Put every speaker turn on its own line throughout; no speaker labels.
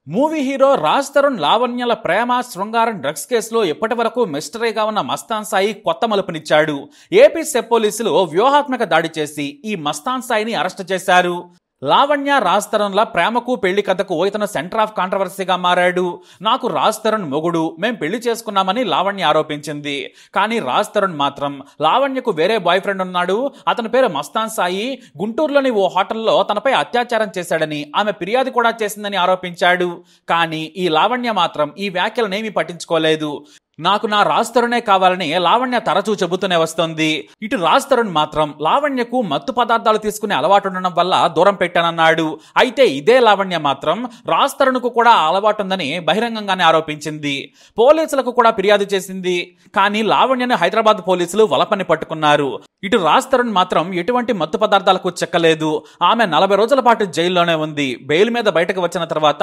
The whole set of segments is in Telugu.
మూవీ హీరో రాజ్ తరుణ్ లావణ్యల ప్రేమ శృంగారం డ్రగ్స్ కేసులో ఇప్పటి వరకు మిస్టరీగా ఉన్న మస్తాన్ సాయి కొత్త మలుపునిచ్చాడు. ఏపీ సెప్ పోలీసులు వ్యూహాత్మక దాడి చేసి ఈ మస్తాన్ సాయిని అరెస్ట్ చేశారు. లావణ్య రాజ్ తరుణ్ల ప్రేమకు పెళ్లి కథకు ఇతను సెంటర్ ఆఫ్ కాంట్రవర్సీగా మారాడు. నాకు రాజ్ తరుణ్ మొగుడు, మేం పెళ్లి చేసుకున్నామని లావణ్య ఆరోపించింది. కానీ రాజ్ తరుణ్ మాత్రం లావణ్యకు వేరే బాయ్ ఫ్రెండ్ ఉన్నాడు, అతని పేరు మస్తాన్ సాయి, గుంటూరులోని ఓ హోటల్లో తనపై అత్యాచారం చేశాడని ఆమె ఫిర్యాదు కూడా చేసిందని ఆరోపించాడు. కానీ ఈ లావణ్య మాత్రం ఈ వ్యాఖ్యలనేమీ పట్టించుకోలేదు. నాకు నా రాజ్ తరుణే కావాలని లావణ్య తరచూ చెబుతూనే వస్తోంది. ఇటు రాజ్ తరుణ్ మాత్రం లావణ్యకు మత్తు పదార్థాలు తీసుకునే అలవాటు ఉండడం వల్ల దూరం పెట్టానన్నాడు. అయితే ఇదే లావణ్య మాత్రం రాజ్ తరుణ్కు కూడా అలవాటు ఉందని బహిరంగంగానే ఆరోపించింది. పోలీసులకు కూడా ఫిర్యాదు చేసింది. కానీ లావణ్యను హైదరాబాద్ పోలీసులు వలపని పట్టుకున్నారు. ఇటు రాజ్ తరుణ్ మాత్రం ఎటువంటి మత్తు పదార్థాలకు చెక్కలేదు. ఆమె 40 రోజుల పాటు జైల్లోనే ఉంది. బెయిల్ మీద బయటకు వచ్చిన తర్వాత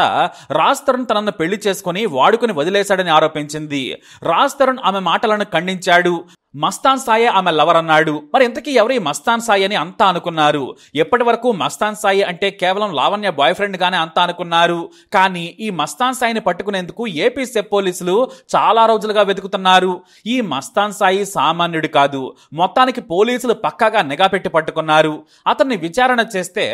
రాజ్ తరుణ్ తనను పెళ్లి చేసుకుని వాడుకుని వదిలేశాడని ఆరోపించింది. రాజ్ తరుణ్ ఆమె మాటలను ఖండించాడు. మస్తాన్ సాయి ఆమె లవర్ అన్నాడు. మరి ఇంతకీ ఎవరి మస్తాన్ సాయి అని అంతా అనుకున్నారు. ఎప్పటి వరకు మస్తాన్ సాయి అంటే కేవలం లావణ్య బాయ్ ఫ్రెండ్ గానే అంతా అనుకున్నారు. కానీ ఈ మస్తాన్ సాయిని పట్టుకునేందుకు ఏపీ సెప్ పోలీసులు చాలా రోజులుగా వెతుకుతున్నారు. ఈ మస్తాన్ సాయి సామాన్యుడు కాదు. మొత్తానికి పోలీసులు పక్కాగా నిఘా పెట్టి పట్టుకున్నారు. అతన్ని విచారణ చేస్తే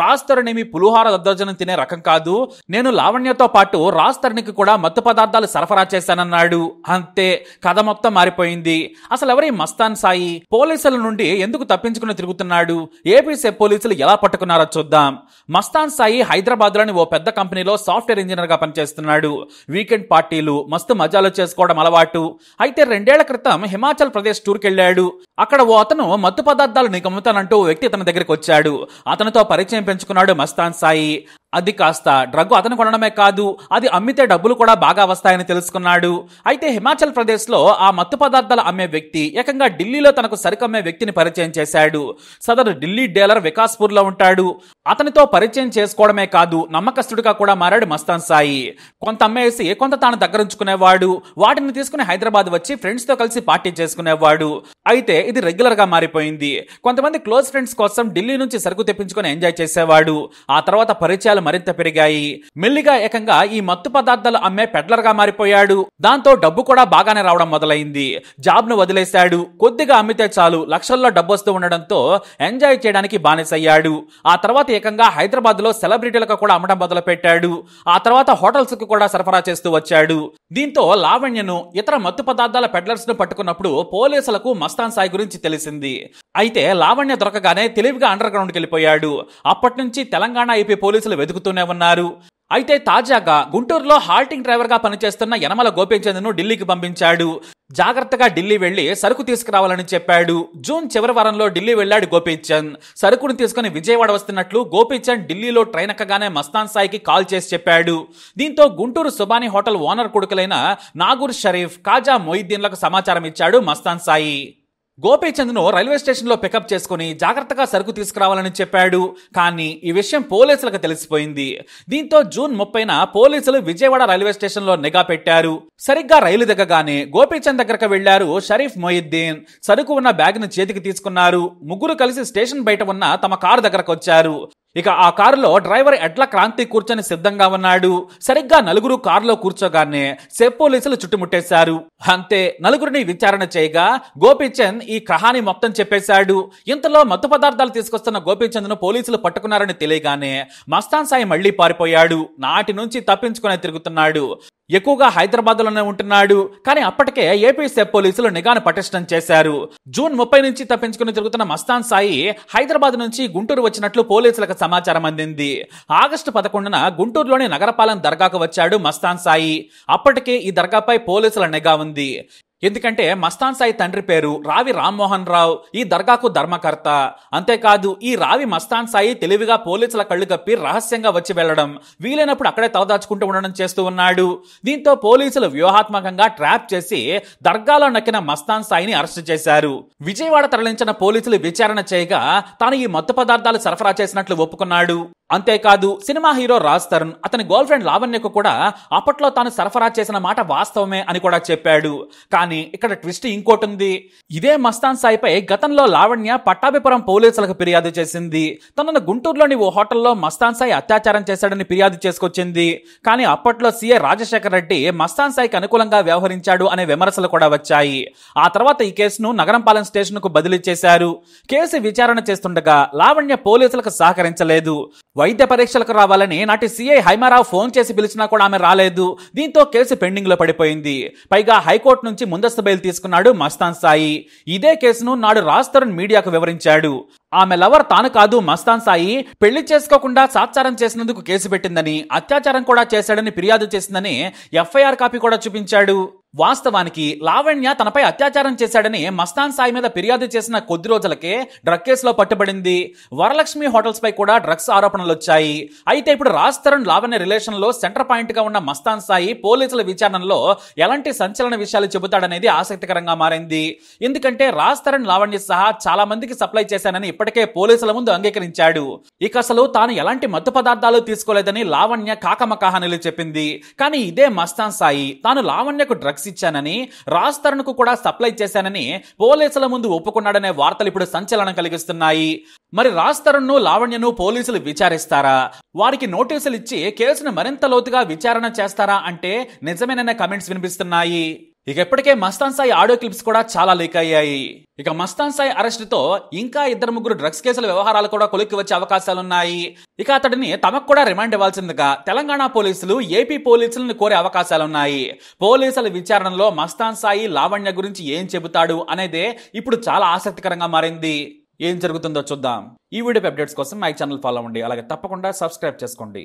రాజ్ తరుణ్ ఏమి పులిహోర దద్దోజనం తినే రకం కాదు, నేను లావణ్యతో పాటు రాజ్ తరుణ్కి కూడా మత్తు పదార్థాలు సరఫరా చేశానన్నాడు. అంతే, కథ మొత్తం మారిపోయింది. అసలు ఎవరి మస్తాన్ సాయి? పోలీసుల నుండి ఎందుకు తప్పించుకుని తిరుగుతున్నాడు? ఏపీ సెప్ పోలీసులు ఎలా పట్టుకున్నారో చూద్దాం. మస్తాన్ సాయి హైదరాబాద్ లోని ఓ పెద్ద కంపెనీలో సాఫ్ట్వేర్ ఇంజనీర్ గా పనిచేస్తున్నాడు. వీకెండ్ పార్టీలు, మస్తు మజాలు చేసుకోవడం అలవాటు. అయితే 2 ఏళ్ల క్రితం హిమాచల్ ప్రదేశ్ టూర్కి వెళ్ళాడు. అక్కడ ఓ అతను మత్తు పదార్థాలు నీకు అమ్ముతానంటూ ఓ వ్యక్తి తన దగ్గరికి వచ్చాడు. అతనితో పరిచయం పెంచుకున్నాడు మస్తాన్ సాయి. అది కాస్త డ్రగ్ అతను కొనడమే కాదు, అది అమ్మితే డబ్బులు కూడా బాగా వస్తాయని తెలుసుకున్నాడు. అయితే హిమాచల్ ప్రదేశ్ లో ఆ మత్తు పదార్థాలు అమ్మే వ్యక్తి ఏకంగా ఢిల్లీలో తనకు సరుకమ్మే వ్యక్తిని పరిచయం చేశాడు. సదరు ఢిల్లీ డీలర్ వికాస్పూర్ లో ఉంటాడు. అతనితో పరిచయం చేసుకోవడమే కాదు, నమ్మకస్తుడిగా కూడా మారాడు మస్తాన్ సాయి. కొంత అమ్మేసి కొంత తాను దగ్గరుంచుకునేవాడు. వాటిని తీసుకుని హైదరాబాద్ వచ్చి ఫ్రెండ్స్ తో కలిసి పార్టీ చేసుకునేవాడు. అయితే ఇది రెగ్యులర్ గా మారిపోయింది. కొంతమంది క్లోజ్ ఫ్రెండ్స్ కోసం ఢిల్లీ నుంచి సరుకు తెప్పించుకుని ఎంజాయ్ చేసేవాడు. ఆ తర్వాత పరిచయాలు మరింత పెరిగాయి. మెల్లిగా ఏకంగా ఈ మత్తు పదార్థాలు అమ్మే పెడ్లర్ గా మారిపోయాడు. దాంతో డబ్బు కూడా బాగానే రావడం మొదలైంది. జాబ్ ను వదిలేశాడు. కొద్దిగా అమ్మితే చాలు లక్షల్లో డబ్బు వస్తూ ఉండడంతో ఎంజాయ్ చేయడానికి బానిసయ్యాడు. ఆ తర్వాత ఏకంగా హైదరాబాద్ లో సెలబ్రిటీలకు కూడా అమ్మడం మొదలు పెట్టాడు. ఆ తర్వాత హోటల్స్ కు కూడా సరఫరా చేస్తూ వచ్చాడు. దీంతో లావణ్యను, ఇతర మత్తు పదార్థాల పెడ్లర్స్ ను పట్టుకున్నప్పుడు పోలీసులకు మస్తాన్ సాయి గురించి తెలిసింది. అయితే లావణ్య దొరకగానే తెలివిగా అండర్ గ్రౌండ్ కి వెళ్ళిపోయాడు. అప్పటి నుంచి తెలంగాణ ఏపీ పోలీసులు వెతుకుతూనే ఉన్నారు. అయితే తాజాగా గుంటూరులో హాల్టింగ్ డ్రైవర్ గా పనిచేస్తున్న యనమల గోపీచంద్ను ఢిల్లీకి పంపించాడు. జాగ్రత్తగా ఢిల్లీ వెళ్లి సరుకు తీసుకురావాలని చెప్పాడు. జూన్ చివరి వారంలో ఢిల్లీ వెళ్లాడు గోపీచంద్. సరుకును తీసుకుని విజయవాడ వస్తున్నట్లు గోపీచంద్ ఢిల్లీలో ట్రైన్ ఎక్కగానే మస్తాన్ సాయికి కాల్ చేసి చెప్పాడు. దీంతో గుంటూరు సుబానీ హోటల్ ఓనర్ కొడుకులైన నాగూర్ షరీఫ్, కాజా మొయిద్దీన్లకు సమాచారం ఇచ్చాడు మస్తాన్ సాయి. గోపీచంద్ను రైల్వే స్టేషన్ లో పికప్ చేసుకుని జాగ్రత్తగా సరుకు తీసుకురావాలని చెప్పాడు. కానీ ఈ విషయం పోలీసులకు తెలిసిపోయింది. దీంతో జూన్ 30న పోలీసులు విజయవాడ రైల్వే స్టేషన్ లో నిఘా పెట్టారు. సరిగ్గా రైలు దిగగానే గోపీచంద్ దగ్గరకు వెళ్లారు షరీఫ్, మొయిద్దీన్. సరుకు ఉన్న బ్యాగ్ ను చేతికి తీసుకున్నారు. ముగ్గురు కలిసి స్టేషన్ బయట ఉన్న తమ కారు దగ్గరకు వచ్చారు. ఇక ఆ కారులో డ్రైవర్ ఎడ్ల క్రాంతి కూర్చొని సిద్ధంగా ఉన్నాడు. సరిగ్గా నలుగురు కారులో కూర్చోగానే సెప్ పోలీసులు చుట్టుముట్టేశారు. అంతే, నలుగురిని విచారణ చేయగా గోపీచంద్ ఈ కహాని మొత్తం చెప్పేశాడు. ఇంతలో మత్తు పదార్థాలు తీసుకొస్తున్న గోపీచంద్ ను పోలీసులు పట్టుకున్నారని తెలియగానే మస్తాన్ సాయి మళ్లీ పారిపోయాడు. నాటి నుంచి తప్పించుకునే తిరుగుతున్నాడు. ఎక్కువగా హైదరాబాద్ లోనే ఉంటున్నాడు. కానీ అప్పటికే ఏపీ సెప్ పోలీసులు నిఘాను పటిష్టం చేశారు. జూన్ 30 నుంచి తప్పించుకుని తిరుగుతున్న మస్తాన్ సాయి హైదరాబాద్ నుంచి గుంటూరు వచ్చినట్లు పోలీసులకు సమాచారం అందింది. ఆగస్టు 11న గుంటూరులోని నగరపాలెం దర్గాకు వచ్చాడు మస్తాన్ సాయి. అప్పటికే ఈ దర్గాపై పోలీసుల నిఘా ఉంది. ఎందుకంటే మస్తాన్ సాయి తండ్రి పేరు రావి రామ్మోహన్ రావు, ఈ దర్గాకు ధర్మకర్త. అంతేకాదు ఈ రావి మస్తాన్ సాయి తెలివిగా పోలీసుల కళ్ళు కప్పి రహస్యంగా వచ్చి వెళ్లడం, వీలైనప్పుడు అక్కడే తలదాచుకుంటూ ఉండడం చేస్తూ ఉన్నాడు. దీంతో పోలీసులు వ్యూహాత్మకంగా ట్రాప్ చేసి దర్గాలో నక్కిన మస్తాన్ సాయిని అరెస్టు చేశారు. విజయవాడ తరలించిన పోలీసులు విచారణ చేయగా తాను ఈ మత్తు పదార్థాలు సరఫరా చేసినట్లు ఒప్పుకున్నాడు. అంతేకాదు సినిమా హీరో రాజ్ తరుణ్ అతని గర్ల్ ఫ్రెండ్ లావణ్యకు కూడా అప్పట్లో తాను సరఫరా చేసిన మాట వాస్తవమే అని కూడా చెప్పాడు. కానీ ఇక్కడ ట్విస్ట్ ఇంకోటి ఉంది. ఇదే మస్తాన్ సాయిపై గతంలో లావణ్య పట్టాభిపురం పోలీసులకు ఫిర్యాదు చేసింది. తనను గుంటూరులోని ఓ హోటల్లో మస్తాన్ సాయి అత్యాచారం చేశాడని ఫిర్యాదు చేసుకొచ్చింది. కానీ అప్పట్లో సీఏ రాజశేఖర్ రెడ్డి మస్తాన్ సాయికి అనుకూలంగా వ్యవహరించాడు అనే విమర్శలు కూడా వచ్చాయి. ఆ తర్వాత ఈ కేసును నగరంపాలెం స్టేషన్ కు బదిలీ చేశారు. కేసు విచారణ చేస్తుండగా లావణ్య పోలీసులకు సహకరించలేదు. వైద్య పరీక్షలకు రావాలని నాటి సీఐ హైమారావు ఫోన్ చేసి పిలిచినా కూడా ఆమె రాలేదు. దీంతో కేసు పెండింగ్ లో పడిపోయింది. పైగా హైకోర్టు నుంచి ముందస్తు బెయిల్ తీసుకున్నాడు మస్తాన్ సాయి. ఇదే కేసును నాడు రాజ్ తరుణ్ మీడియాకు వివరించాడు. ఆమె లవర్ తాను కాదు మస్తాన్ సాయి, పెళ్లి చేసుకోకుండా సాత్సారం చేసినందుకు కేసు పెట్టిందని, అత్యాచారం కూడా చేశాడని ఫిర్యాదు చేసిందని ఎఫ్ఐఆర్ కాపీ కూడా చూపించాడు. వాస్తవానికి లావణ్య తనపై అత్యాచారం చేశాడని మస్తాన్ సాయి మీద ఫిర్యాదు చేసిన కొద్ది రోజులకే డ్రగ్ కేసులో పట్టుబడింది. వరలక్ష్మి హోటల్స్ పై కూడా డ్రగ్స్ ఆరోపణలు వచ్చాయి. అయితే ఇప్పుడు రాజ్ తరుణ్ లావణ్య రిలేషన్ లో సెంటర్ పాయింట్ గా ఉన్న మస్తాన్ సాయి పోలీసుల విచారణలో ఎలాంటి సంచలన విషయాలు చెబుతాడనేది ఆసక్తికరంగా మారింది. ఎందుకంటే రాజ్ తరుణ్ లావణ్య సహా చాలా మందికి సప్లై చేశానని ఇప్పటికే పోలీసుల ముందు అంగీకరించాడు. ఇక అసలు తాను ఎలాంటి మత్తు పదార్థాలు తీసుకోలేదని లావణ్య కాకమకాహనలు చెప్పింది. కానీ ఇదే మస్తాన్ సాయి తాను లావణ్యకు డ్రగ్స్ ఇచ్చానని, రాజ్ తరుణ్ కు కూడా సప్లై చేశానని పోలీసుల ముందు ఒప్పుకున్నాడనే వార్తలు ఇప్పుడు సంచలనం కలిగిస్తున్నాయి. మరి రాజ్ తరుణ్ ను లావణ్యను పోలీసులు విచారిస్తారా? వారికి నోటీసులు ఇచ్చి కేసును మరింత లోతుగా విచారణ చేస్తారా అంటే నిజమేననే కమెంట్స్ వినిపిస్తున్నాయి. ఇక ఇప్పటికే మస్తాన్ సాయి ఆడియో క్లిప్స్ కూడా చాలా లీక్ అయ్యాయి. ఇక మస్తాన్ సాయి అరెస్ట్ తో ఇంకా 2-3 డ్రగ్స్ కేసుల వ్యవహారాలు కూడా కొలిక్కి వచ్చే అవకాశాలున్నాయి. ఇక అతడిని తమకు కూడా రిమాండ్ ఇవ్వాల్సిందిగా తెలంగాణ పోలీసులు ఏపీ పోలీసులను కోరే అవకాశాలున్నాయి. పోలీసుల విచారణలో మస్తాన్ సాయి లావణ్య గురించి ఏం చెబుతాడు అనేదే ఇప్పుడు చాలా ఆసక్తికరంగా మారింది. ఏం జరుగుతుందో చూద్దాం. ఈ వీడియో అప్డేట్స్ కోసం మై ఛానల్ ఫాలో అవ్వండి. అలాగే తప్పకుండా సబ్స్క్రైబ్ చేసుకోండి.